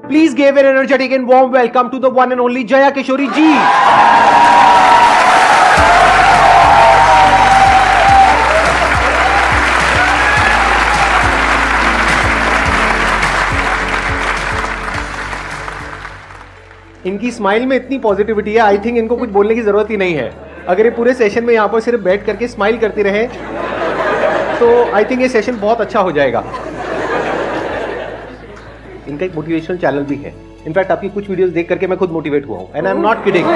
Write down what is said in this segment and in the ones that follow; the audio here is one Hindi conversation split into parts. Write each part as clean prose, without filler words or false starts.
Please give an energetic and warm welcome to the one and only Jaya Kishori ji. इनकी स्माइल में इतनी पॉजिटिविटी है, आई थिंक इनको कुछ बोलने की जरूरत ही नहीं है. अगर ये पूरे सेशन में यहाँ पर सिर्फ बैठ करके स्माइल करती रहे तो आई थिंक ये सेशन बहुत अच्छा हो जाएगा. इनका एक मोटिवेशनल चैनल भी है. इनफैक्ट आपकी कुछ वीडियोस देख करके मैं खुद मोटिवेट हुआ हूँ, and I am not kidding.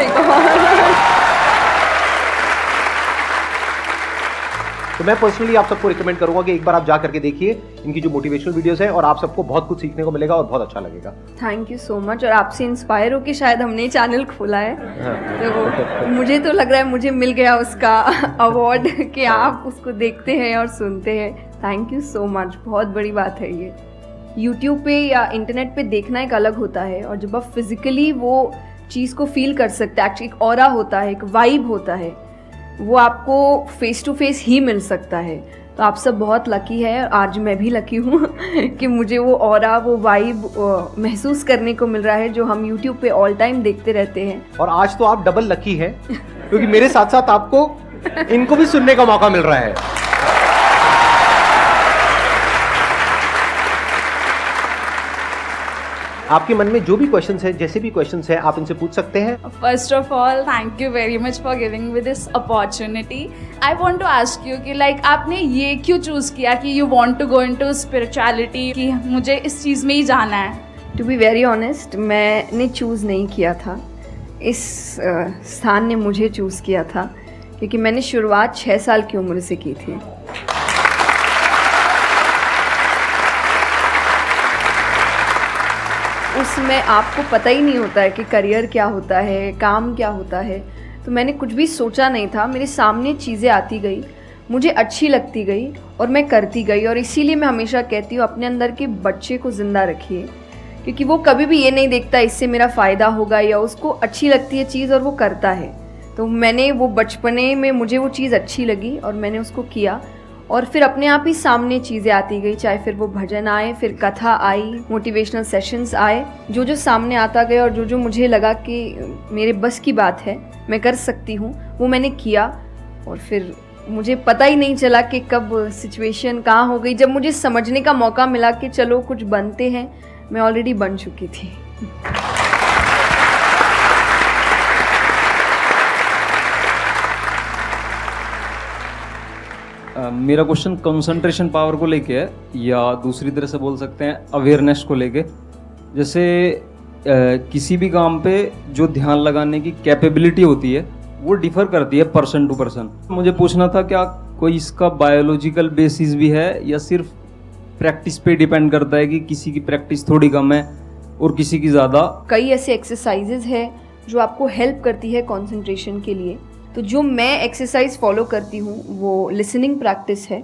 तो मैं पर्सनली आप सबको रिकमेंड करूंगा कि एक बार आप जा करके देखिए इनकी जो मोटिवेशनल वीडियोस हैं, और आप सबको बहुत कुछ सीखने को मिलेगा और बहुत अच्छा लगेगा. Thank you so much. और आपसे इंस्पायर होकर शायद हमने चैनल खोला है. तो मुझे तो लग रहा है मुझे मिल गया उसका अवार्ड कि आप उसको देखते हैं और सुनते हैं. Thank you so much. बहुत बड़ी बात है ये. यूट्यूब पे या इंटरनेट पे देखना एक अलग होता है, और जब आप फिजिकली वो चीज़ को फील कर सकते हैं, एक्चुअली एक ऑरा होता है, एक वाइब होता है, वो आपको फेस टू फेस ही मिल सकता है. तो आप सब बहुत लकी है. आज मैं भी लकी हूँ कि मुझे वो ऑरा, वो वाइब महसूस करने को मिल रहा है जो हम यूट्यूब पे ऑल टाइम देखते रहते हैं. और आज तो आप डबल लकी हैं क्योंकि मेरे साथ साथ आपको इनको भी सुनने का मौका मिल रहा है. आपके मन में जो भी क्वेश्चंस है, जैसे भी क्वेश्चंस है, आप इनसे पूछ सकते हैं. First of all, thank you very much for giving me this opportunity. I want to ask you कि like आपने ये क्यों चूज़ किया कि you want to go into spirituality, कि मुझे इस चीज़ में ही जाना है? टू बी वेरी ऑनेस्ट, मैंने चूज़ नहीं किया था. इस स्थान ने मुझे चूज़ किया था, क्योंकि मैंने शुरुआत 6 साल की उम्र से की थी. उसमें आपको पता ही नहीं होता है कि करियर क्या होता है, काम क्या होता है. तो मैंने कुछ भी सोचा नहीं था. मेरे सामने चीज़ें आती गई, मुझे अच्छी लगती गई और मैं करती गई. और इसीलिए मैं हमेशा कहती हूँ अपने अंदर के बच्चे को ज़िंदा रखिए, क्योंकि वो कभी भी ये नहीं देखता इससे मेरा फ़ायदा होगा, या उसको अच्छी लगती है चीज़ और वो करता है. तो मैंने वो बचपने में मुझे वो चीज़ अच्छी लगी और मैंने उसको किया, और फिर अपने आप ही सामने चीज़ें आती गई. चाहे फिर वो भजन आए, फिर कथा आई, मोटिवेशनल सेशंस आए, जो जो सामने आता गया और जो जो मुझे लगा कि मेरे बस की बात है, मैं कर सकती हूँ, वो मैंने किया. और फिर मुझे पता ही नहीं चला कि कब सिचुएशन कहाँ हो गई. जब मुझे समझने का मौका मिला कि चलो कुछ बनते हैं, मैं ऑलरेडी बन चुकी थी. मेरा क्वेश्चन कंसंट्रेशन पावर को लेके है, या दूसरी तरह से बोल सकते हैं अवेयरनेस को लेके. जैसे किसी भी काम पे जो ध्यान लगाने की कैपेबिलिटी होती है वो डिफर करती है पर्सन टू पर्सन. मुझे पूछना था क्या कोई इसका बायोलॉजिकल बेसिस भी है, या सिर्फ प्रैक्टिस पे डिपेंड करता है कि किसी की प्रैक्टिस थोड़ी कम है और किसी की ज़्यादा? कई ऐसे एक्सरसाइजेज है जो आपको हेल्प करती है कंसंट्रेशन के लिए. तो जो मैं एक्सरसाइज फॉलो करती हूँ वो लिसनिंग प्रैक्टिस है,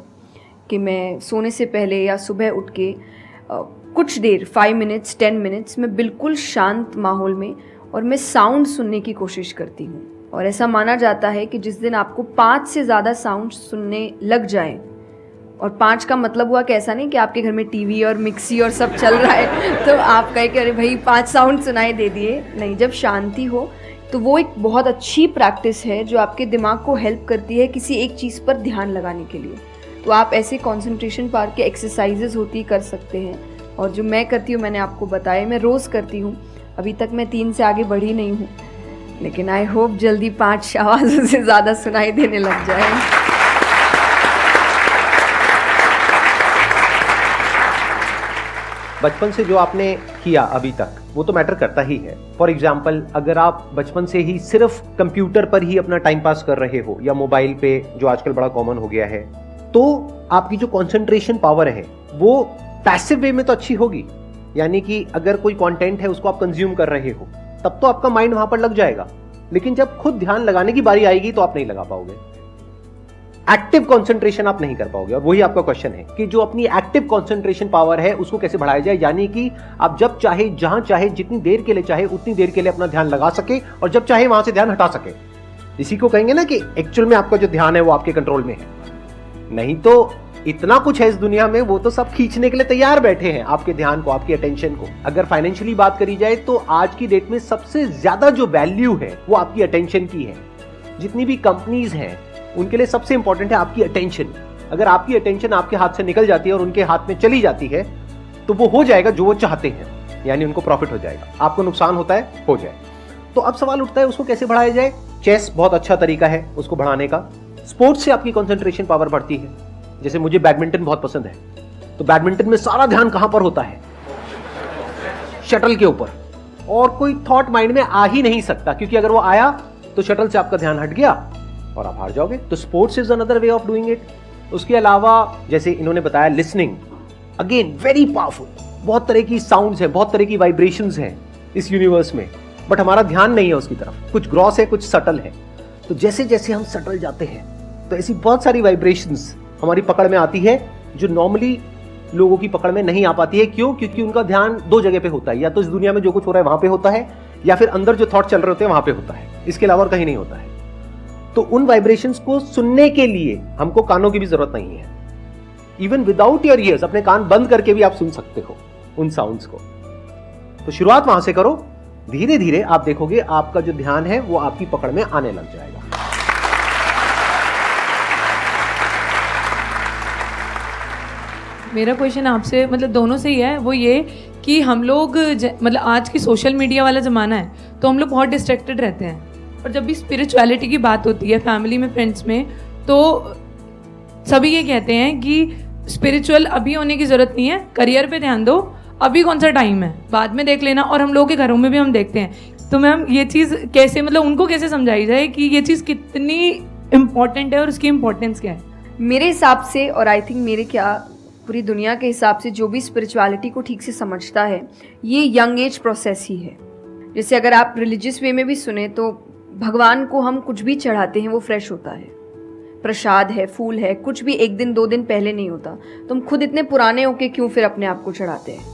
कि मैं सोने से पहले या सुबह उठ के कुछ देर 5 मिनट्स 10 मिनट्स में बिल्कुल शांत माहौल में और मैं साउंड सुनने की कोशिश करती हूँ. और ऐसा माना जाता है कि जिस दिन आपको 5 से ज़्यादा साउंड सुनने लग जाए, और 5 का मतलब हुआ कि ऐसा नहीं कि आपके घर में टीवी और मिक्सी और सब चल रहा है तो आप कहे कि अरे भाई 5 साउंड सुनाई दे दिए. नहीं, जब शांति हो तो वो एक बहुत अच्छी प्रैक्टिस है जो आपके दिमाग को हेल्प करती है किसी एक चीज़ पर ध्यान लगाने के लिए. तो आप ऐसे कंसंट्रेशन पावर के एक्सरसाइजेज होती कर सकते हैं, और जो मैं करती हूँ मैंने आपको बताया, मैं रोज़ करती हूँ. अभी तक मैं 3 से आगे बढ़ी नहीं हूँ, लेकिन आई होप जल्दी 5 आवाज़ों से ज़्यादा सुनाई देने लग जाए. बचपन से जो आपने किया अभी तक वो तो मैटर करता ही है. फॉर एग्जाम्पल, अगर आप बचपन से ही सिर्फ कंप्यूटर पर ही अपना टाइम पास कर रहे हो या मोबाइल पे, जो आजकल बड़ा कॉमन हो गया है, तो आपकी जो कंसंट्रेशन पावर है वो पैसिव वे में तो अच्छी होगी. यानी कि अगर कोई कंटेंट है उसको आप कंज्यूम कर रहे हो तब तो आपका माइंड वहां पर लग जाएगा, लेकिन जब खुद ध्यान लगाने की बारी आएगी तो आप नहीं लगा पाओगे. एक्टिव कंसंट्रेशन आप नहीं कर पाओगे. और वही आपका क्वेश्चन है कि जो अपनी एक्टिव कंसंट्रेशन पावर है उसको कैसे बढ़ाया जाए, यानी कि आप जब चाहे, जहां चाहे, जितनी देर के लिए चाहे उतनी देर के लिए अपना ध्यान लगा सके, और जब चाहे वहां से ध्यान हटा सके. इसी को कहेंगे ना कि एक्चुअल में आपका जो ध्यान है वो आपके कंट्रोल में है. नहीं तो इतना कुछ है इस दुनिया में, वो तो सब खींचने के लिए तैयार बैठे हैं आपके ध्यान को, आपकी अटेंशन को। अगर फाइनेंशियली बात करी जाए तो आज की डेट में सबसे ज्यादा जो वैल्यू है वो आपकी अटेंशन की है। जितनी भी कंपनीज हैं उनके लिए सबसे इंपॉर्टेंट है आपकी अटेंशन। अगर आपकी अटेंशन आपके हाथ से निकल जाती है और उनके हाथ में चली जाती है तो वो हो जाएगा जो वो चाहते हैं, यानी उनको प्रॉफिट हो जाएगा, आपको नुकसान होता है हो जाए। तो अब सवाल उठता है उसको कैसे बढ़ाया जाए। चेस बहुत अच्छा तरीका है उसको बढ़ाने का। स्पोर्ट्स से आपकी कंसंट्रेशन पावर बढ़ती है। जैसे मुझे बैडमिंटन बहुत पसंद है, तो बैडमिंटन में सारा ध्यान कहां पर होता है? शटल के ऊपर, और कोई थॉट माइंड में आ ही नहीं सकता, क्योंकि अगर वो आया तो शटल से आपका ध्यान हट गया और आप हार जाओगे। तो sports is another way of doing it. उसके अलावा जैसे इन्होंने बताया लिसनिंग, अगेन वेरी पावरफुल। बहुत तरह की साउंड्स हैं, बहुत तरह की वाइब्रेशंस हैं इस यूनिवर्स में, बट हमारा ध्यान नहीं है उसकी तरफ। कुछ ग्रॉस है, कुछ सटल है। तो जैसे जैसे हम सटल जाते हैं तो ऐसी बहुत सारी वाइब्रेशंस हमारी पकड़ में आती है जो नॉर्मली लोगों की पकड़ में नहीं आ पाती है। क्यों? क्योंकि उनका ध्यान दो जगह पे होता है, या तो इस दुनिया में जो कुछ हो रहा है वहां पे होता है, या फिर अंदर जो थॉट चल रहे होते हैं वहां पे होता है। इसके अलावा और कहीं नहीं होता है। तो उन वाइब्रेशंस को सुनने के लिए हमको कानों की भी जरूरत नहीं है। इवन विदाउट योर ईयर्स, अपने कान बंद करके भी आप सुन सकते हो उन साउंड्स को। तो शुरुआत वहां से करो, धीरे धीरे आप देखोगे आपका जो ध्यान है वो आपकी पकड़ में आने लग जाएगा। मेरा क्वेश्चन आपसे मतलब दोनों से ही है, वो ये कि हम लोग मतलब आज की सोशल मीडिया वाला ज़माना है तो हम लोग बहुत डिस्ट्रैक्टेड रहते हैं, और जब भी स्पिरिचुअलिटी की बात होती है फैमिली में, फ्रेंड्स में, तो सभी ये कहते हैं कि स्पिरिचुअल अभी होने की ज़रूरत नहीं है, करियर पे ध्यान दो, अभी कौन सा टाइम है, बाद में देख लेना। और हम लोगों के घरों में भी हम देखते हैं। तो मैम ये चीज़ कैसे, मतलब उनको कैसे समझाई जाए कि ये चीज़ कितनी इम्पॉर्टेंट है और उसकी इम्पोर्टेंस क्या है? मेरे हिसाब से, और आई थिंक मेरे क्या पूरी दुनिया के हिसाब से, जो भी स्पिरिचुअलिटी को ठीक से समझता है ये यंग एज प्रोसेस ही है। जैसे अगर आप रिलीजियस वे में भी सुने तो भगवान को हम कुछ भी चढ़ाते हैं वो फ्रेश होता है। प्रसाद है, फूल है, कुछ भी एक दिन दो दिन पहले नहीं होता। तो हम खुद इतने पुराने होके क्यों फिर अपने आप को चढ़ाते हैं?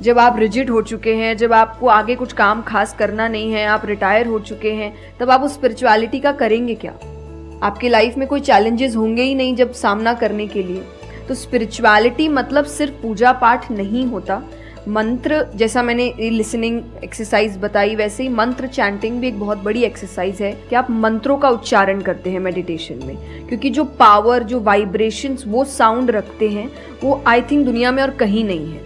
जब आप रिजिड हो चुके हैं, जब आपको आगे कुछ काम खास करना नहीं है, आप रिटायर हो चुके हैं, तब आप उस स्पिरिचुअलिटी का करेंगे क्या? आपकी लाइफ में कोई चैलेंजेस होंगे ही नहीं जब सामना करने के लिए। तो स्पिरिचुअलिटी मतलब सिर्फ पूजा पाठ नहीं होता। मंत्र, जैसा मैंने लिसनिंग एक्सरसाइज बताई, वैसे ही मंत्र चैंटिंग भी एक बहुत बड़ी एक्सरसाइज है कि आप मंत्रों का उच्चारण करते हैं मेडिटेशन में, क्योंकि जो पावर, जो वाइब्रेशंस वो साउंड रखते हैं वो आई थिंक दुनिया में और कहीं नहीं है।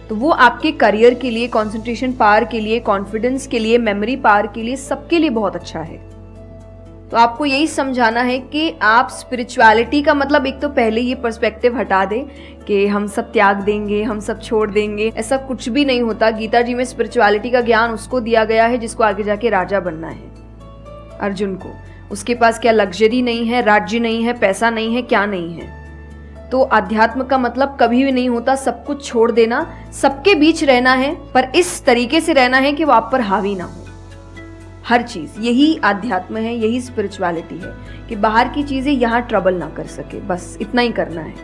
तो वो आपके करियर के लिए, कंसंट्रेशन पावर के लिए, कॉन्फिडेंस के लिए, मेमोरी पावर के लिए, सबके लिए बहुत अच्छा है। तो आपको यही समझाना है कि आप स्पिरिचुअलिटी का मतलब, एक तो पहले ये पर्सपेक्टिव हटा दें कि हम सब त्याग देंगे, हम सब छोड़ देंगे। ऐसा कुछ भी नहीं होता। गीता जी में स्पिरिचुअलिटी का ज्ञान उसको दिया गया है जिसको आगे जाके राजा बनना है, अर्जुन को। उसके पास क्या लग्जरी नहीं है, राज्य नहीं है, पैसा नहीं है, क्या नहीं है। तो अध्यात्म का मतलब कभी भी नहीं होता सब कुछ छोड़ देना, सबके बीच रहना है, पर इस तरीके से रहना है कि वो आप पर हावी ना हो हर चीज़। यही आध्यात्म है, यही स्पिरिचुअलिटी है कि बाहर की चीज़ें यहाँ ट्रबल ना कर सके, बस इतना ही करना है।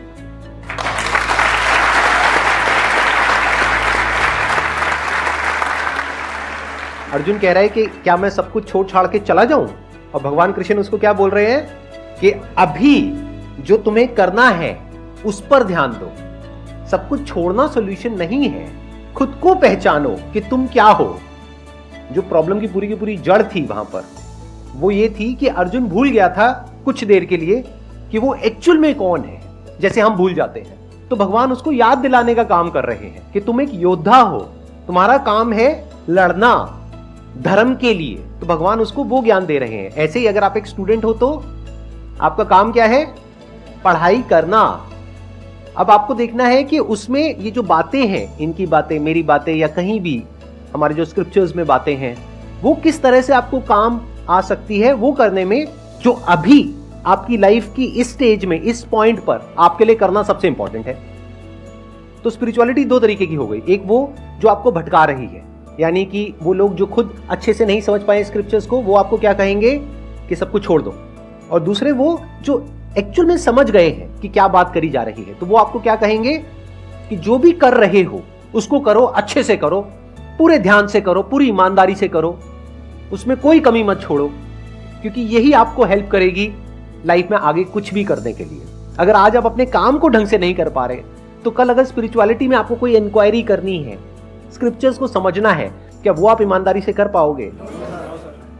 अर्जुन कह रहा है कि क्या मैं सब कुछ छोड़ छाड़ के चला जाऊं? और भगवान कृष्ण उसको क्या बोल रहे हैं कि अभी जो तुम्हें करना है उस पर ध्यान दो। सब कुछ छोड़ना सॉल्यूशन नहीं है। खुद को पहचानो कि तुम क्या हो। जो प्रॉब्लम की पूरी जड़ थी वहां पर वो ये थी कि अर्जुन भूल गया था कुछ देर के लिए कि वो एक्चुअल में कौन है, जैसे हम भूल जाते हैं। तो भगवान उसको याद दिलाने का काम कर रहे हैं कि तुम एक योद्धा हो, तुम्हारा काम है लड़ना धर्म के लिए। तो भगवान उसको वो ज्ञान दे रहे हैं। ऐसे ही अगर आप एक स्टूडेंट हो तो आपका काम क्या है? पढ़ाई करना। अब आपको देखना है कि उसमें ये जो बातें हैं, इनकी बातें, मेरी बातें, या कहीं भी हमारे जो स्क्रिप्चर्स में बातें हैं, वो किस तरह से आपको काम आ सकती है वो करने में, जो अभी आपकी लाइफ की इस स्टेज में, इस पॉइंट पर आपके लिए करना सबसे इंपॉर्टेंट है। तो स्पिरिचुअलिटी दो तरीके की हो गई। एक वो जो आपको भटका रही है, यानी कि वो लोग जो खुद अच्छे से नहीं समझ पाए स्क्रिप्चर्स को, वो आपको क्या कहेंगे कि सब कुछ छोड़ दो। और दूसरे वो जो एक्चुअल में समझ गए हैं कि क्या बात करी जा रही है, तो वो आपको क्या कहेंगे कि जो भी कर रहे हो उसको करो, अच्छे से करो, पूरे ध्यान से करो, पूरी ईमानदारी से करो, उसमें कोई कमी मत छोड़ो, क्योंकि यही आपको हेल्प करेगी लाइफ में आगे कुछ भी करने के लिए। अगर आज आप अपने काम को ढंग से नहीं कर पा रहे, तो कल अगर स्पिरिचुअलिटी में आपको कोई इंक्वायरी करनी है, स्क्रिप्चर्स को समझना है, क्या वो आप ईमानदारी से कर पाओगे?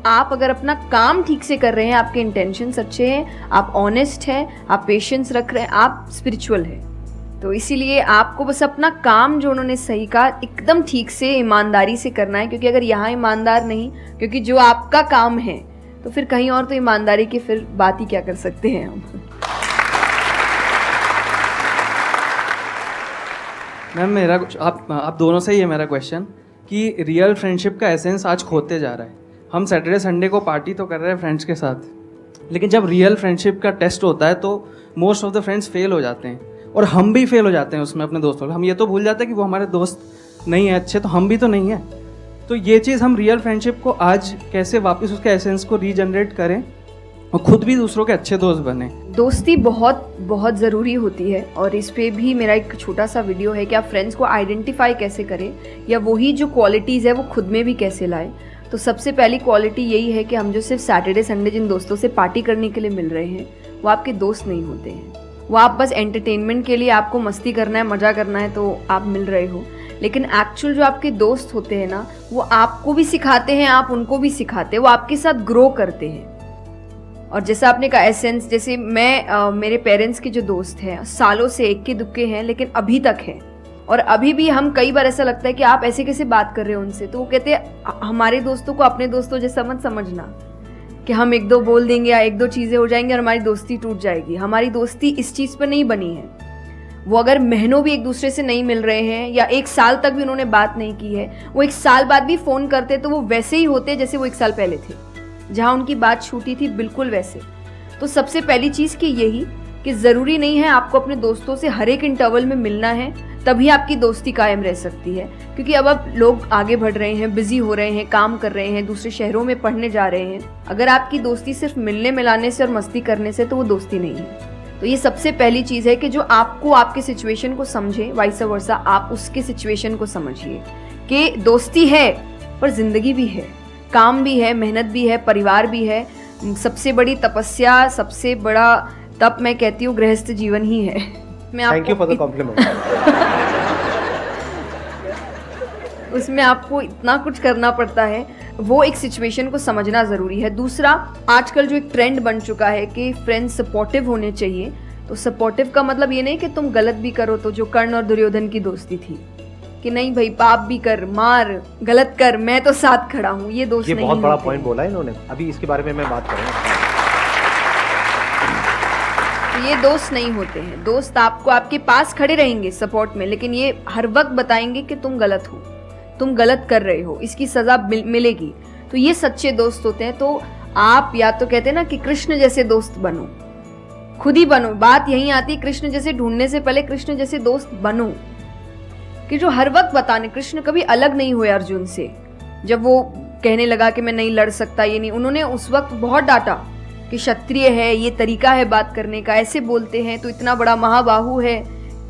आप अगर अपना काम ठीक से कर रहे हैं, आपके इंटेंशंस अच्छे हैं, आप ऑनेस्ट हैं, आप पेशेंस रख रहे हैं, आप स्पिरिचुअल हैं। तो इसीलिए आपको बस अपना काम, जो उन्होंने सही कहा, एकदम ठीक से ईमानदारी से करना है। क्योंकि अगर यहाँ ईमानदार नहीं, क्योंकि जो आपका काम है, तो फिर कहीं और तो ईमानदारी की फिर बात ही क्या कर सकते हैं हम। मैम मेरा कुछ आप दोनों से ही है मेरा क्वेश्चन कि रियल फ्रेंडशिप का एसेंस आज खोते जा रहा है। हम सैटरडे संडे को पार्टी तो कर रहे हैं फ्रेंड्स के साथ, लेकिन जब रियल फ्रेंडशिप का टेस्ट होता है तो most of the friends fail हो जाते हैं, और हम भी फेल हो जाते हैं उसमें अपने दोस्तों को। हम ये तो भूल जाते हैं कि वो हमारे दोस्त नहीं है अच्छे, तो हम भी तो नहीं हैं। तो ये चीज़ हम रियल फ्रेंडशिप को आज कैसे वापस उसके एसेंस को रीजनरेट करें और खुद भी दूसरों के अच्छे दोस्त बने। दोस्ती बहुत बहुत ज़रूरी होती है, और इस पे भी मेरा एक छोटा सा वीडियो है कि आप फ्रेंड्स को आइडेंटिफाई कैसे करें, या वही जो क्वालिटीज़ है वो खुद में भी कैसे लाएं। तो सबसे पहली क्वालिटी यही है कि हम जो सिर्फ सैटरडे संडे जिन दोस्तों से पार्टी करने के लिए मिल रहे हैं, वो आपके दोस्त नहीं होते हैं। वो आप बस एंटरटेनमेंट के लिए, आपको मस्ती करना है, मज़ा करना है तो आप मिल रहे हो। लेकिन एक्चुअल जो आपके दोस्त होते हैं ना, वो आपको भी सिखाते हैं, आप उनको भी सिखाते हैं, वो आपके साथ ग्रो करते हैं। और जैसा आपने कहा एसेंस, जैसे मैं मेरे पेरेंट्स के जो दोस्त हैं, सालों से इक्के दुक्के हैं, लेकिन अभी तक हैं। और अभी भी हम कई बार ऐसा लगता है कि आप ऐसे कैसे बात कर रहे हो उनसे, तो वो कहते हैं हमारे दोस्तों को अपने दोस्तों जैसा मत समझना कि हम एक दो बोल देंगे या एक दो चीज़ें हो जाएंगी और हमारी दोस्ती टूट जाएगी। हमारी दोस्ती इस चीज़ पर नहीं बनी है। वो अगर महीनों भी एक दूसरे से नहीं मिल रहे हैं, या एक साल तक भी उन्होंने बात नहीं की है, वो एक साल बाद भी फ़ोन करते तो वो वैसे ही होते जैसे वो एक साल पहले थे, जहाँ उनकी बात छूटी थी, बिल्कुल वैसे। तो सबसे पहली चीज़ कि यही कि ज़रूरी नहीं है आपको अपने दोस्तों से हर एक इंटरवल में मिलना है, तभी आपकी दोस्ती कायम रह सकती है। क्योंकि अब लोग आगे बढ़ रहे हैं, बिजी हो रहे हैं, काम कर रहे हैं, दूसरे शहरों में पढ़ने जा रहे हैं। अगर आपकी दोस्ती सिर्फ मिलने मिलाने से और मस्ती करने से, तो वो दोस्ती नहीं है। तो ये सबसे पहली चीज़ है कि जो आपको आपके सिचुएशन को समझे, वाइस वर्सा आप उसके सिचुएशन को समझिए कि दोस्ती है पर ज़िंदगी भी है, काम भी है, मेहनत भी है, परिवार भी है। सबसे बड़ी तपस्या, सबसे बड़ा तप मैं कहती हूँ गृहस्थ जीवन ही है। Thank you for the compliment. उसमें आपको इतना कुछ करना पड़ता है, वो एक सिचुएशन को समझना ज़रूरी है। दूसरा, आजकल जो एक ट्रेंड बन चुका है कि फ्रेंड्स सपोर्टिव होने चाहिए, तो सपोर्टिव का मतलब ये नहीं कि तुम गलत भी करो, तो जो कर्ण और दुर्योधन की दोस्ती थी कि नहीं भाई पाप भी कर, मार, गलत कर, मैं तो साथ खड़ा हूँ, ये दोस्त नहीं बहुत बड़ा होते। पॉइंट बोला इन्होंने, अभी इसके बारे में मैं बात करूँगा। तो ये दोस्त नहीं होते हैं। दोस्त आपको आपके पास खड़े रहेंगे सपोर्ट में, लेकिन ये हर वक्त बताएंगे कि तुम गलत हो, तुम गलत कर रहे हो, इसकी सजा मिलेगी। तो ये सच्चे दोस्त होते हैं। तो आप या तो कहते हैं ना कि कृष्ण जैसे दोस्त बनो, खुद ही बनो। बात यही आती है, कृष्ण जैसे ढूंढने से पहले कृष्ण जैसे दोस्त बनो, कि जो हर वक्त बताने। कृष्ण कभी अलग नहीं हुए अर्जुन से। जब वो कहने लगा कि मैं नहीं लड़ सकता, ये नहीं, उन्होंने उस वक्त बहुत डांटा कि क्षत्रिय है, ये तरीका है बात करने का, ऐसे बोलते हैं, तो इतना बड़ा महाबाहु है,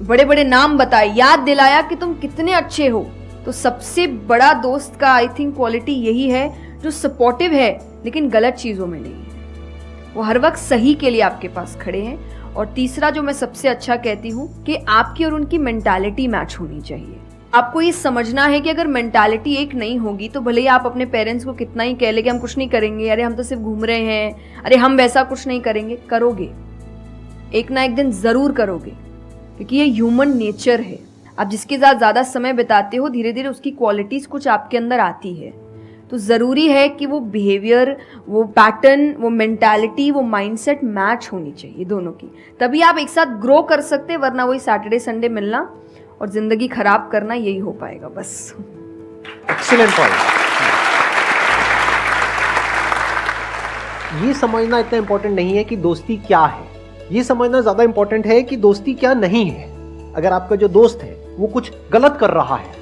बड़े बड़े नाम बताए, याद दिलाया कि तुम कितने अच्छे हो। तो सबसे बड़ा दोस्त का आई थिंक क्वालिटी यही है, जो सपोर्टिव है लेकिन गलत चीज़ों में नहीं है। वो हर वक्त सही के लिए आपके पास खड़े हैं। और तीसरा जो मैं सबसे अच्छा कहती हूँ कि आपकी और उनकी मेंटालिटी मैच होनी चाहिए। आपको ये समझना है कि अगर मेंटालिटी एक नहीं होगी, तो भले ही आप अपने पेरेंट्स को कितना ही कह ले कि हम कुछ नहीं करेंगे, अरे हम तो सिर्फ घूम रहे हैं, अरे हम वैसा कुछ नहीं करेंगे, करोगे, एक ना एक दिन ज़रूर करोगे, क्योंकि ये ह्यूमन नेचर है। आप जिसके साथ ज़्यादा समय बिताते हो, धीरे धीरे उसकी क्वालिटीज़ कुछ आपके अंदर आती है। तो ज़रूरी है कि वो बिहेवियर, वो पैटर्न, वो मेंटालिटी, वो माइंडसेट मैच होनी चाहिए दोनों की, तभी आप एक साथ ग्रो कर सकते हैं। वरना वही सैटरडे संडे मिलना और ज़िंदगी खराब करना, यही हो पाएगा बस। Excellent point. ये समझना इतना इंपॉर्टेंट नहीं है कि दोस्ती क्या है, ये समझना ज़्यादा इंपॉर्टेंट है कि दोस्ती क्या नहीं है। अगर आपका जो दोस्त है वो कुछ गलत कर रहा है,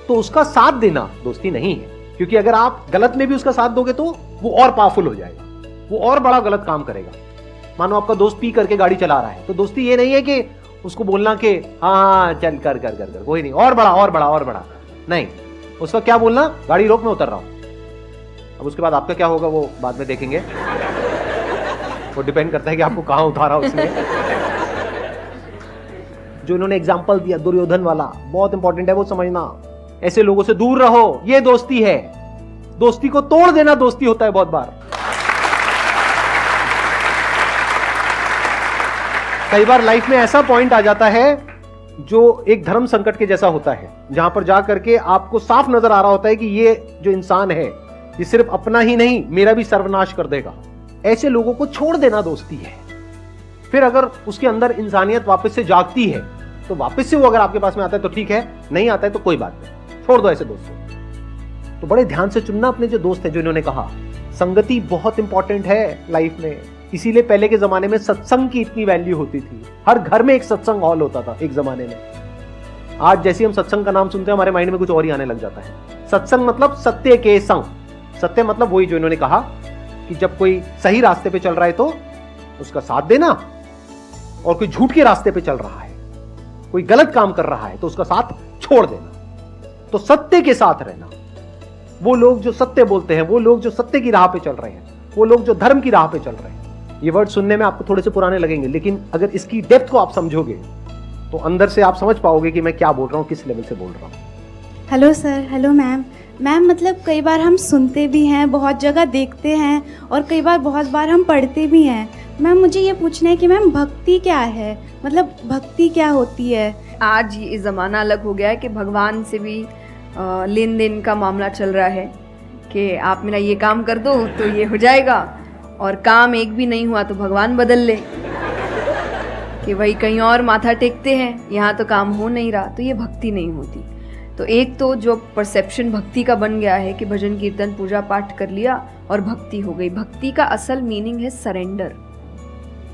तो उसका साथ देना दोस्ती नहीं है। क्योंकि अगर आप गलत में भी उसका साथ दोगे तो वो और पावरफुल हो जाएगा, वो और बड़ा गलत काम करेगा। मानो आपका दोस्त पी करके गाड़ी चला रहा है, तो दोस्ती ये नहीं है कि उसको बोलना कि हाँ चल कर कर कर कर कोई नहीं, और बड़ा और बड़ा और बड़ा नहीं। उसका क्या बोलना, गाड़ी रोक, मैं उतर रहा हूं। अब उसके बाद आपका क्या होगा वो बाद में देखेंगे, वो डिपेंड करता है कि आपको कहाँ उतारा उसने। जो इन्होंने एग्जाम्पल दिया दुर्योधन वाला, बहुत इंपॉर्टेंट है वो समझना। ऐसे लोगों से दूर रहो, ये दोस्ती है। दोस्ती को तोड़ देना दोस्ती होता है बहुत बार। कई बार लाइफ में ऐसा पॉइंट आ जाता है जो एक धर्म संकट के जैसा होता है, जहां पर जा करके आपको साफ नजर आ रहा होता है कि ये जो इंसान है ये सिर्फ अपना ही नहीं मेरा भी सर्वनाश कर देगा। ऐसे लोगों को छोड़ देना दोस्ती है। फिर अगर उसके अंदर इंसानियत वापस से जागती है तो वापस से वो अगर आपके पास में आता है तो ठीक है, नहीं आता है तो कोई बात नहीं, छोड़ दो ऐसे दोस्तों। तो बड़े ध्यान से चुनना अपने जो दोस्त है। जो इन्होंने कहा संगति बहुत इंपॉर्टेंट है लाइफ में, इसीलिए पहले के जमाने में सत्संग की इतनी वैल्यू होती थी। हर घर में एक सत्संग हॉल होता था एक जमाने में। आज जैसे हम सत्संग का नाम सुनते हैं हमारे माइंड में कुछ और ही आने लग जाता है। सत्संग मतलब सत्य के संग। सत्य मतलब वही जो इन्होंने कहा कि जब कोई सही रास्ते पे चल रहा है तो उसका साथ देना, और कोई झूठ के रास्ते पे चल रहा है, कोई गलत काम कर रहा है तो उसका साथ छोड़ देना। तो सत्य के साथ रहना। वो लोग जो सत्य बोलते हैं, वो लोग जो सत्य की राह पे चल रहे हैं, वो लोग जो धर्म की राह पे चल रहे हैं। ये वर्ड सुनने में आपको थोड़े से पुराने लगेंगे, लेकिन अगर इसकी डेप्थ को आप समझोगे तो अंदर से आप समझ पाओगे कि मैं क्या बोल रहा हूं, किस लेवल से बोल रहा हूं। Hello sir, hello ma'am. Ma'am मतलब कई बार हम सुनते भी हैं, बहुत जगह देखते हैं और कई बार बहुत बार हम पढ़ते भी हैं। मैम मुझे ये पूछना है कि मैम भक्ति क्या है, मतलब भक्ति क्या होती है? आज ये ज़माना अलग हो गया है कि भगवान से भी लेन देन का मामला चल रहा है कि आप मेरा ये काम कर दो तो ये हो जाएगा, और काम एक भी नहीं हुआ तो भगवान बदल ले, कि वही कहीं और माथा टेकते हैं, यहाँ तो काम हो नहीं रहा। तो ये भक्ति नहीं होती। तो एक तो जो परसेप्शन भक्ति का बन गया है कि भजन कीर्तन पूजा पाठ कर लिया और भक्ति हो गई। भक्ति का असल मीनिंग है सरेंडर,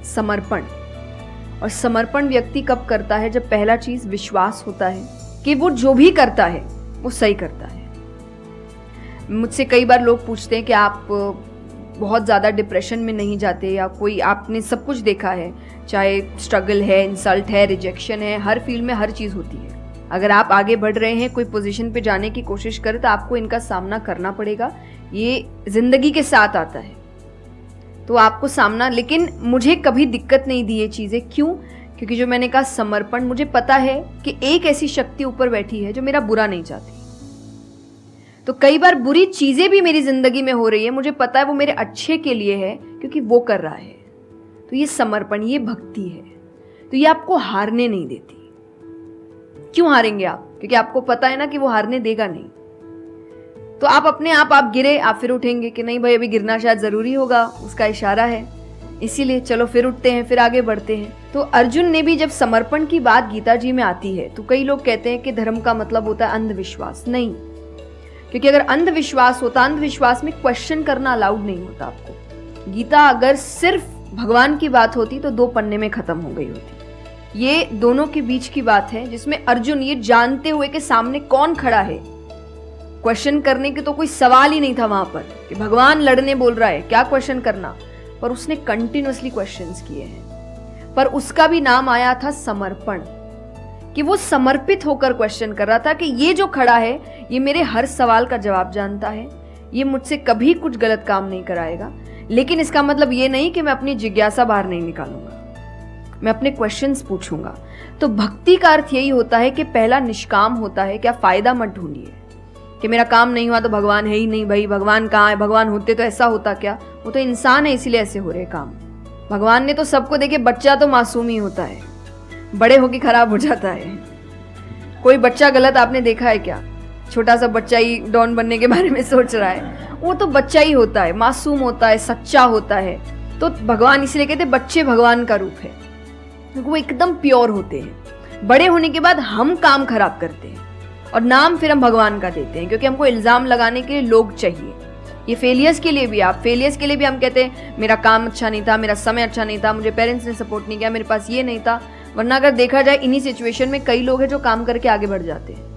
समर्पण। और समर्पण व्यक्ति कब करता है? जब पहला चीज विश्वास होता है कि वो जो भी करता है वो सही करता है। मुझसे कई बार लोग पूछते हैं कि आप बहुत ज़्यादा डिप्रेशन में नहीं जाते, या कोई आपने सब कुछ देखा है, चाहे स्ट्रगल है, इंसल्ट है, रिजेक्शन है, हर फील्ड में हर चीज़ होती है। अगर आप आगे बढ़ रहे हैं, कोई पोजीशन पे जाने की कोशिश करें तो आपको इनका सामना करना पड़ेगा। ये जिंदगी के साथ आता है तो आपको सामना, लेकिन मुझे कभी दिक्कत नहीं दी ये चीज़ें। क्यों? क्योंकि जो मैंने कहा समर्पण, मुझे पता है कि एक ऐसी शक्ति ऊपर बैठी है जो मेरा बुरा नहीं चाहती। तो कई बार बुरी चीज़ें भी मेरी ज़िंदगी में हो रही है, मुझे पता है वो मेरे अच्छे के लिए है क्योंकि वो कर रहा है। तो ये समर्पण, ये भक्ति है। तो ये आपको हारने नहीं देती। क्यों हारेंगे आप? क्योंकि आपको पता है ना कि वो हारने देगा नहीं। तो आप अपने आप गिरे, आप फिर उठेंगे कि नहीं भाई अभी गिरना शायद ज़रूरी होगा, उसका इशारा है, इसीलिए चलो फिर उठते हैं, फिर आगे बढ़ते हैं। तो अर्जुन ने भी जब समर्पण की बात गीता जी में आती है तो कई लोग कहते हैं कि धर्म का मतलब होता है अंधविश्वास। नहीं, क्योंकि अगर अंधविश्वास होता, अंधविश्वास में क्वेश्चन करना अलाउड नहीं होता आपको। गीता अगर सिर्फ भगवान की बात होती तो 2 पन्ने में खत्म हो गई होती। ये दोनों के बीच की बात है जिसमें अर्जुन ये जानते हुए कि सामने कौन खड़ा है, क्वेश्चन करने की तो कोई सवाल ही नहीं था वहां पर कि भगवान लड़ने बोल रहा है, क्या क्वेश्चन करना, पर उसने कंटिन्यूअसली क्वेश्चंस किए हैं। पर उसका भी नाम आया था समर्पण, कि वो समर्पित होकर क्वेश्चन कर रहा था कि ये जो खड़ा है ये मेरे हर सवाल का जवाब जानता है, ये मुझसे कभी कुछ गलत काम नहीं कराएगा। लेकिन इसका मतलब ये नहीं कि मैं अपनी जिज्ञासा बाहर नहीं निकालूंगा, मैं अपने क्वेश्चंस पूछूंगा। तो भक्ति का अर्थ यही होता है कि पहला निष्काम होता है। क्या फायदा मत ढूंढिए कि मेरा काम नहीं हुआ तो भगवान है ही नहीं। भाई भगवान कहाँ है? भगवान होते तो ऐसा होता क्या? वो तो इंसान है इसीलिए ऐसे हो रहे काम। भगवान ने तो सबको देखे, बच्चा तो मासूम ही होता है, बड़े होके खराब हो जाता है। कोई बच्चा गलत आपने देखा है क्या? छोटा सा बच्चा ही डॉन बनने के बारे में सोच रहा है, वो तो बच्चा ही होता है, मासूम होता है, सच्चा होता है। तो भगवान इसलिए कहते हैं बच्चे भगवान का रूप है, क्योंकि वो एकदम प्योर होते हैं। बड़े होने के बाद हम काम खराब करते हैं और नाम फिर हम भगवान का देते हैं, क्योंकि हमको इल्जाम लगाने के लिए लोग चाहिए। ये फेलियर्स के लिए भी, आप फेलियर्स के लिए भी हम कहते हैं मेरा काम अच्छा नहीं था, मेरा समय अच्छा नहीं था, मुझे पेरेंट्स ने सपोर्ट नहीं किया, मेरे पास ये नहीं था। वरना अगर देखा जाए इन्हीं सिचुएशन में कई लोग हैं जो काम करके आगे बढ़ जाते हैं।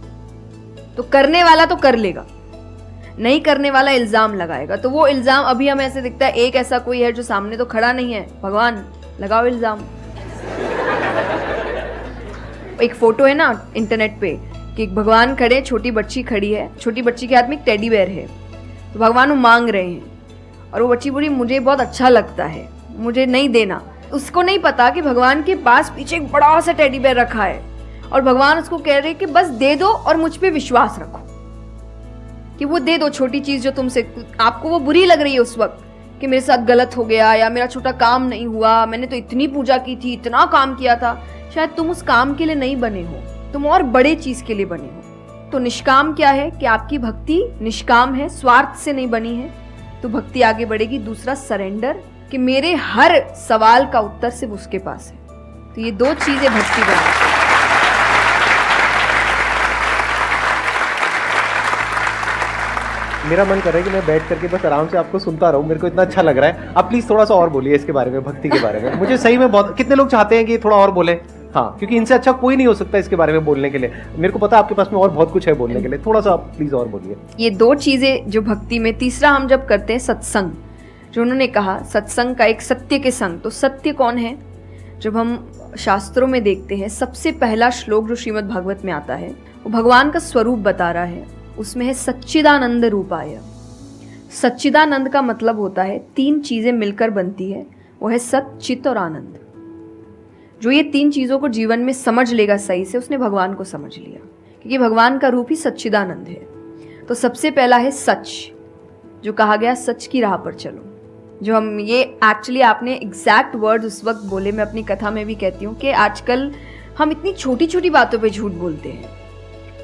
तो करने वाला तो कर लेगा, नहीं करने वाला इल्जाम लगाएगा। तो वो इल्जाम अभी हमें ऐसे दिखता है एक ऐसा कोई है जो सामने तो खड़ा नहीं है, भगवान लगाओ इल्जाम। एक फोटो है ना इंटरनेट पे कि एक भगवान खड़े, छोटी बच्ची खड़ी है, छोटी बच्ची के हाथ में एक टेडी बेयर है, तो भगवान वो मांग रहे हैं और वो बच्ची बोली मुझे बहुत अच्छा लगता है, मुझे नहीं देना। उसको नहीं पता कि भगवान के पास पीछे एक बड़ा सा टेडी बेयर रखा है और भगवान उसको कह रहे कि बस दे दो और मुझ पे विश्वास रखो कि वो दे दो छोटी चीज जो तुमसे आपको वो बुरी लग रही है उस वक्त कि मेरे साथ गलत हो गया या मेरा छोटा काम नहीं हुआ, मैंने तो इतनी पूजा की थी, इतना काम किया था, शायद तुम उस काम के लिए नहीं बने हो, तुम और बड़े चीज के लिए बने हो। तो निष्काम क्या है कि आपकी भक्ति निष्काम है, स्वार्थ से नहीं बनी है, तो भक्ति आगे बढ़ेगी। दूसरा सरेंडर, कि मेरे हर सवाल का उत्तर सिर्फ उसके पास है। तो ये दो चीजें भक्ति बनाती है। मेरा मन कर रहा है कि मैं बैठ करके बस आराम से आपको सुनता रहूं, मेरे को इतना अच्छा लग रहा है। आप प्लीज थोड़ा सा और बोलिए इसके बारे में, भक्ति के बारे में। मुझे सही में बहुत, कितने लोग चाहते हैं कि थोड़ा और बोले? हाँ, क्योंकि इनसे अच्छा कोई नहीं हो सकता इसके बारे में बोलने के लिए। मेरे को पता है आपके पास में और बहुत कुछ है बोलने के लिए, थोड़ा सा आप प्लीज और बोलिए। ये दो चीजें जो भक्ति में। तीसरा हम जब करते हैं सत्संग, जो उन्होंने कहा सत्संग का एक सत्य के संग, तो सत्य कौन है? जब हम शास्त्रों में देखते हैं सबसे पहला श्लोक जो श्रीमद् भागवत में आता है वो भगवान का स्वरूप बता रहा है, उसमें है सच्चिदानंद रूपाय। सच्चिदानंद का मतलब होता है तीन चीजें मिलकर बनती है, वो है सत, चित और आनंद। जो ये तीन चीजों को जीवन में समझ लेगा सही से, उसने भगवान को समझ लिया, क्योंकि भगवान का रूप ही सच्चिदानंद है। तो सबसे पहला है सच, जो कहा गया सच की राह पर चलो। जो हम ये एक्चुअली आपने एग्जैक्ट वर्ड उस वक्त बोले, मैं अपनी कथा में भी कहती हूँ कि आजकल हम इतनी छोटी छोटी बातों पे झूठ बोलते हैं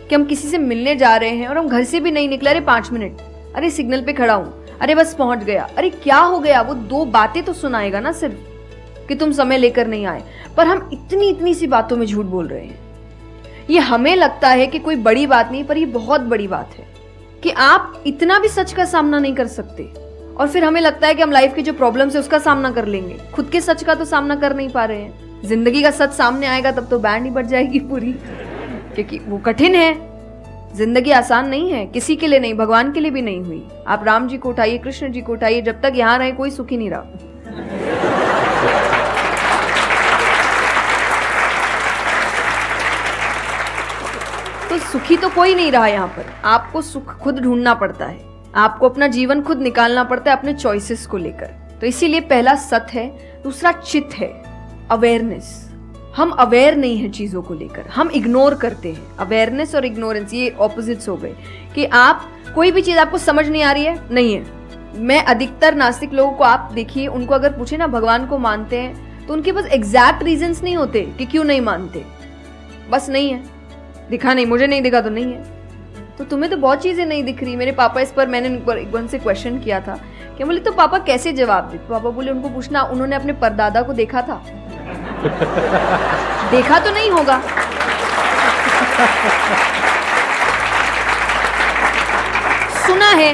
कि हम किसी से मिलने जा रहे हैं और हम घर से भी नहीं निकले, अरे 5 मिनट, अरे सिग्नल पे खड़ा हूँ, अरे बस पहुंच गया, अरे क्या हो गया, वो 2 बातें तो सुनाएगा ना सिर्फ कि तुम समय लेकर नहीं आए, पर हम इतनी इतनी सी बातों में झूठ बोल रहे हैं। ये हमें लगता है कि कोई बड़ी बात नहीं, पर ये बहुत बड़ी बात है कि आप इतना भी सच का सामना नहीं कर सकते, और फिर हमें लगता है कि हम लाइफ की जो प्रॉब्लम्स है उसका सामना कर लेंगे, खुद के सच का तो सामना कर नहीं पा रहे हैं। जिंदगी का सच सामने आएगा तब तो बैंड ही बज जाएगी पूरी, क्योंकि वो कठिन है। जिंदगी आसान नहीं है, किसी के लिए नहीं, भगवान के लिए भी नहीं हुई। आप राम जी को उठाइए, कृष्ण जी को उठाइए, जब तक यहाँ रहे कोई सुखी नहीं रहा। तो सुखी तो कोई नहीं रहा यहाँ पर। आपको सुख खुद ढूंढना पड़ता है, आपको अपना जीवन खुद निकालना पड़ता है अपने चॉइसेस को लेकर। तो इसीलिए पहला सत है। दूसरा चित है, अवेयरनेस। हम अवेयर नहीं है चीजों को लेकर, हम इग्नोर करते हैं। अवेयरनेस और इग्नोरेंस ये ऑपोजिट्स हो गए कि आप कोई भी चीज आपको समझ नहीं आ रही है, नहीं है। मैं अधिकतर नास्तिक लोगों को आप देखिए, उनको अगर पूछे ना भगवान को मानते हैं, तो उनके पास एग्जैक्ट रीजंस नहीं होते कि क्यों नहीं मानते। बस नहीं है, दिखा नहीं, मुझे नहीं दिखा तो नहीं है। तो तुम्हें तो बहुत चीजें नहीं दिख रही। मेरे पापा इस पर मैंने उनसे क्वेश्चन किया था कि बोले तो पापा कैसे जवाब दे? पापा बोले उनको पूछना उन्होंने अपने परदादा को देखा था। देखा तो नहीं होगा, सुना है,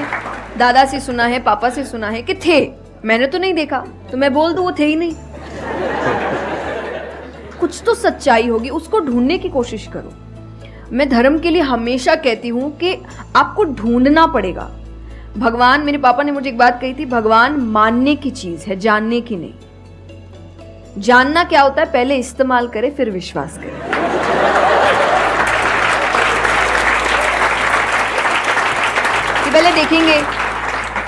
दादा से सुना है, पापा से सुना है कि थे, मैंने तो नहीं देखा, तो मैं बोल दूं वो थे ही नहीं। कुछ तो सच्चाई होगी, उसको ढूंढने की कोशिश करो। मैं धर्म के लिए हमेशा कहती हूं कि आपको ढूंढना पड़ेगा। भगवान, मेरे पापा ने मुझे एक बात कही थी, भगवान मानने की चीज है, जानने की नहीं। जानना क्या होता है? पहले इस्तेमाल करे फिर विश्वास करे। कि पहले देखेंगे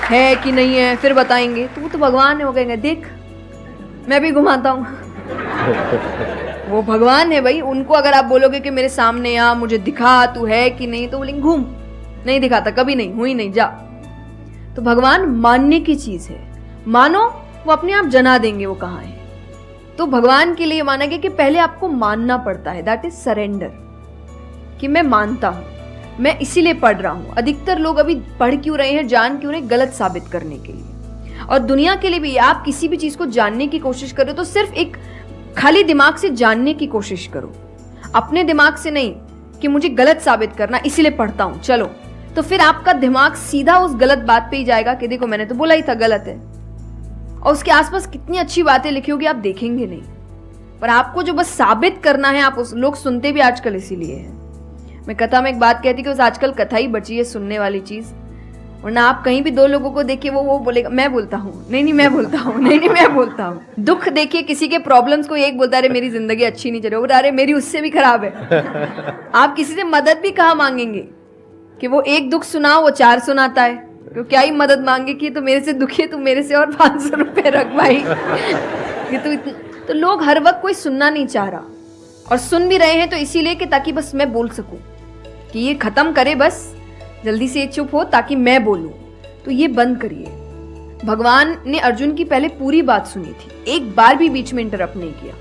है कि नहीं है, फिर बताएंगे, तो वो तो भगवान है, वो कहेंगे देख मैं भी घुमाता हूं। वो भगवान है भाई। उनको अगर आप बोलोगे कि मेरे सामने आ, मुझे दिखा तू है कि नहीं, तो बोलेंगे घूम, नहीं दिखाता, कभी नहीं हुई, नहीं जा। तो भगवान मानने की चीज है, मानो वो अपने आप जना देंगे वो कहाँ है। तो भगवान के लिए माना गया कि पहले आपको मानना पड़ता है, दैट इज सरेंडर, कि मैं मानता हूं, मैं इसीलिए पढ़ रहा हूं। अधिकतर लोग अभी पढ़ क्यों रहे हैं, जान क्यों रहे, गलत साबित करने के लिए। और दुनिया के लिए भी, आप किसी भी चीज को जानने की कोशिश करो तो सिर्फ एक खाली दिमाग से जानने की कोशिश करो, अपने दिमाग से नहीं कि मुझे गलत साबित करना इसीलिए पढ़ता हूं चलो। तो फिर आपका दिमाग सीधा उस गलत बात पे ही जाएगा कि देखो मैंने तो बोला ही था गलत है, और उसके आसपास कितनी अच्छी बातें लिखी होगी आप देखेंगे नहीं। पर आपको जो बस साबित करना है, आप उस लोग सुनते भी आजकल इसीलिए है। मैं कथा में एक बात कहती कि उस आजकल कथा ही बची है सुनने वाली चीज, वरना आप कहीं भी 2 लोगों को देखिए वो बोलेगा मैं बोलता हूँ, नहीं मैं बोलता हूँ, नहीं मैं बोलता हूँ। दुख देखिए किसी के, प्रॉब्लम्स को एक बोलता है अरे मेरी जिंदगी अच्छी नहीं चल रही, अरे मेरी उससे भी खराब है। आप किसी से मदद भी कहाँ मांगेंगे कि वो एक दुख सुनाओ वो 4 सुनाता है, तो क्या ही मदद मांगे कि तो मेरे से दुखी है, तू मेरे से और 500 रुपए रख भाई। ये तो तो लोग हर वक्त कोई सुनना नहीं चाह रहा, और सुन भी रहे हैं तो इसीलिए कि ताकि बस मैं बोल सकूं, कि ये खत्म करे बस, जल्दी से ये चुप हो ताकि मैं बोलूं। तो ये बंद करिए। भगवान ने अर्जुन की पहले पूरी बात सुनी थी, एक बार भी बीच में इंटरप्ट नहीं किया,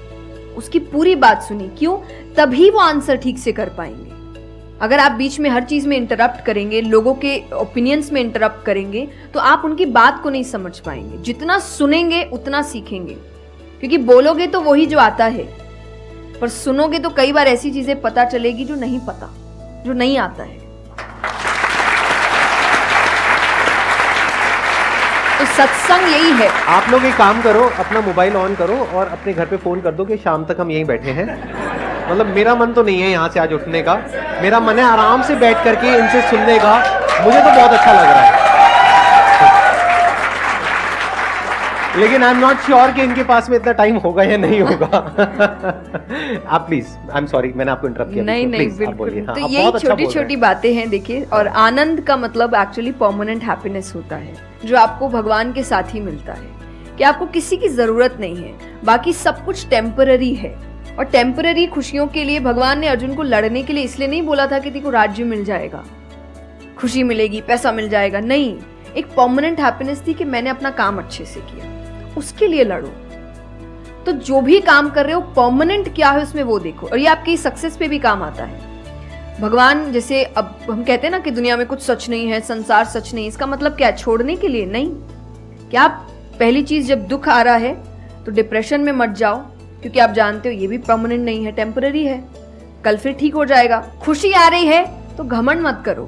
उसकी पूरी बात सुनी। क्यों? तभी वो आंसर ठीक से कर पाएंगे। अगर आप बीच में हर चीज में इंटरप्ट करेंगे, लोगों के ओपिनियंस में इंटरप्ट करेंगे, तो आप उनकी बात को नहीं समझ पाएंगे। जितना सुनेंगे उतना सीखेंगे, क्योंकि बोलोगे तो वही जो आता है, पर सुनोगे तो कई बार ऐसी चीजें पता चलेगी जो नहीं पता, जो नहीं आता है। तो सत्संग यही है। आप लोग एक काम करो, अपना मोबाइल ऑन करो और अपने घर पे फोन कर दो कि शाम तक हम यहीं बैठे हैं। मतलब मेरा मन तो नहीं है यहाँ से आज उठने का, मेरा मन है आराम से बैठ करके इनसे सुनने का। मुझे तो बहुत अच्छा लग रहा है, लेकिन आई एम नॉट श्योर कि इनके पास में इतना टाइम होगा या नहीं होगा। आप प्लीज, आई एम सॉरी मैंने आपको इंटरप्ट किया। नहीं नहीं, बिल्कुल। तो यही छोटी छोटी बातें हैं, देखिए। और आनंद का मतलब एक्चुअली परमानेंट हैप्पीनेस होता है, जो आपको भगवान के साथ ही मिलता है, कि आपको किसी की जरूरत नहीं है, बाकी सब कुछ टेम्पररी है। और टेम्पररी खुशियों के लिए भगवान ने अर्जुन को लड़ने के लिए इसलिए नहीं बोला था कि तेको राज्य मिल जाएगा, खुशी मिलेगी, पैसा मिल जाएगा। नहीं, एक परमानेंट हैप्पीनेस थी कि मैंने अपना काम अच्छे से किया, उसके लिए लड़ो। तो जो भी काम कर रहे हो परमानेंट क्या है उसमें वो देखो, और ये आपकी सक्सेस पे भी काम आता है। भगवान जैसे अब हम कहते हैं ना कि दुनिया में कुछ सच नहीं है, संसार सच नहीं, इसका मतलब क्या? छोड़ने के लिए नहीं। क्या आप पहली चीज, जब दुख आ रहा है तो डिप्रेशन में मत जाओ, क्योंकि आप जानते हो ये भी परमानेंट नहीं है, टेम्पररी है, कल फिर ठीक हो जाएगा। खुशी आ रही है तो घमंड मत करो,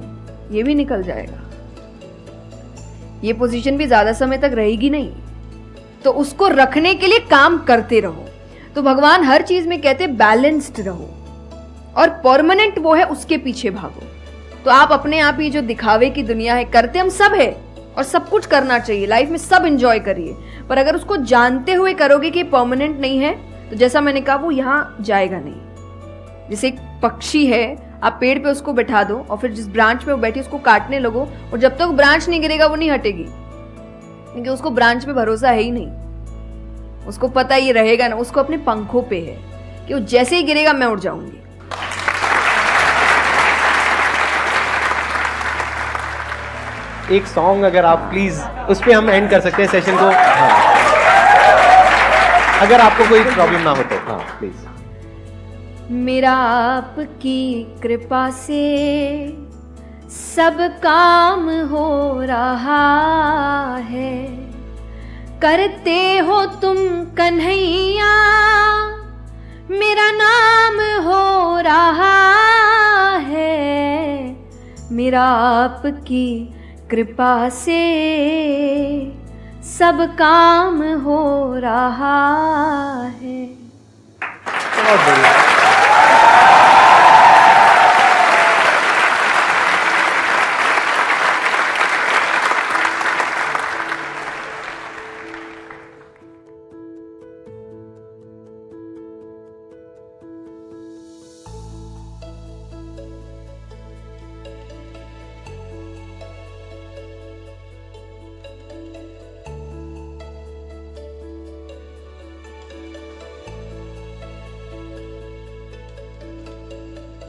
ये भी निकल जाएगा, ये पोजीशन भी ज्यादा समय तक रहेगी नहीं। तो उसको रखने के लिए काम करते रहो। तो भगवान हर चीज में कहते बैलेंस्ड रहो, और परमानेंट वो है उसके पीछे भागो। तो आप अपने आप ही जो दिखावे की दुनिया है, करते हम सब है और सब कुछ करना चाहिए लाइफ में, सब एंजॉय करिए, पर अगर उसको जानते हुए करोगे कि परमानेंट नहीं है, तो जैसा मैंने कहा वो यहाँ जाएगा नहीं। जैसे एक पक्षी है, आप पेड़ पे उसको बैठा दो और फिर जिस ब्रांच पे वो बैठी उसको काटने लगो, और जब तक ब्रांच नहीं गिरेगा वो नहीं हटेगी, क्योंकि उसको ब्रांच पे भरोसा है ही नहीं। उसको पता ये रहेगा ना, उसको अपने पंखों पे है कि वो जैसे ही गिरेगा मैं उड़ जाऊंगी। एक सॉन्ग अगर आप प्लीज, उस पे हम एंड कर सकते हैं सेशन को। हाँ। अगर आपको कोई प्रॉब्लम ना हो तो। हाँ प्लीज। मेरा आपकी कृपा से सब काम हो रहा है, करते हो तुम कन्हैया, मेरा नाम हो रहा है। मेरा आपकी कृपा से सब काम हो रहा है। बहुत बढ़िया।